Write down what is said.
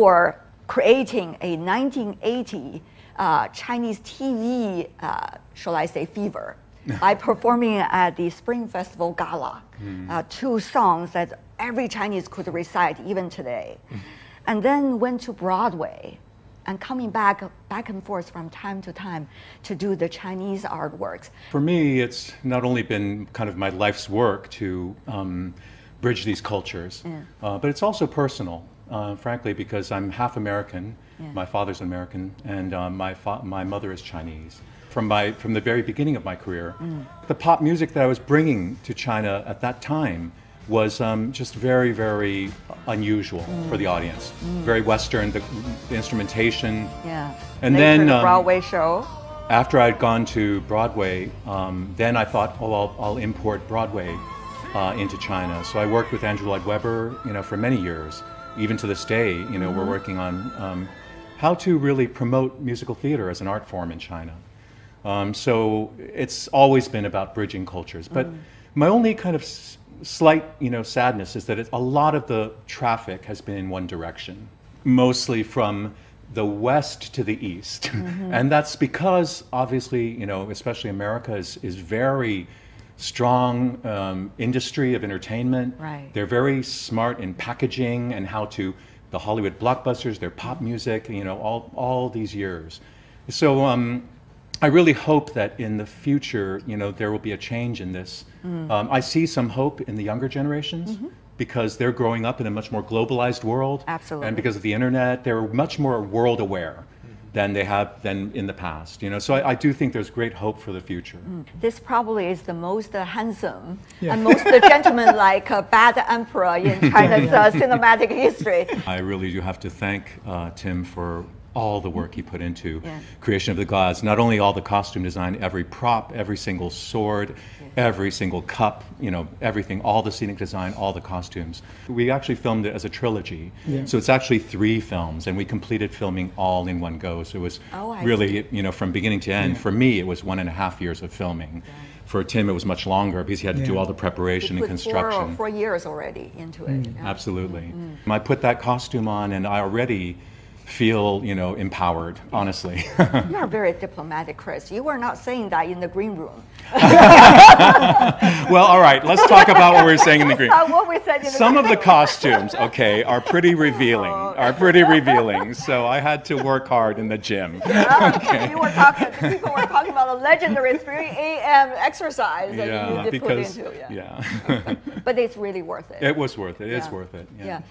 for creating a 1980 Chinese TV, shall I say, fever, by performing at the Spring Festival Gala, 2 songs that every Chinese could recite even today. And then went to Broadway and coming back and forth from time to time to do the Chinese artworks. For me, it's not only been kind of my life's work to bridge these cultures, but it's also personal, frankly, because I'm half American. My father's American, and my mother is Chinese. From the very beginning of my career, the pop music that I was bringing to China at that time was just very, very unusual for the audience. Very Western, the instrumentation. Yeah. And later then the Broadway show. After I'd gone to Broadway, then I thought, oh, I'll import Broadway into China. So I worked with Andrew Lloyd Webber, for many years. Even to this day, we're working on how to really promote musical theater as an art form in China. So it's always been about bridging cultures. But my only kind of slight, sadness is that a lot of the traffic has been in one direction, mostly from the west to the east. And that's because, obviously, especially America is very strong industry of entertainment. Right. They're very smart in packaging and how to, the Hollywood blockbusters, their pop music, all these years. So I really hope that in the future, there will be a change in this. I see some hope in the younger generations because they're growing up in a much more globalized world. Absolutely. And because of the internet, they're much more world aware than they have been in the past. So I do think there's great hope for the future. This probably is the most handsome and most gentleman-like bad emperor in China's cinematic history. I really do have to thank Tim for all the work he put into creation of the gods. Not only all the costume design, every prop, every single sword, every single cup, everything, all the scenic design, all the costumes. We actually filmed it as a trilogy. So it's actually 3 films, and we completed filming all in one go. So it was really, from beginning to end. For me, it was 1.5 years of filming. For Tim, it was much longer because he had to do all the preparation and construction. 4 years already into it. Absolutely. I put that costume on, and I already feel, empowered, honestly. You are very diplomatic, Kris. You were not saying that in the green room. Well, all right, let's talk about what we're saying in the green room. That's not what we said in the Some green of the room. costumes, are pretty revealing, So I had to work hard in the gym. People were talking about a legendary 3 a.m. exercise that you did put into. Yeah. But it's really worth it. It was worth it. It's worth it. Yeah.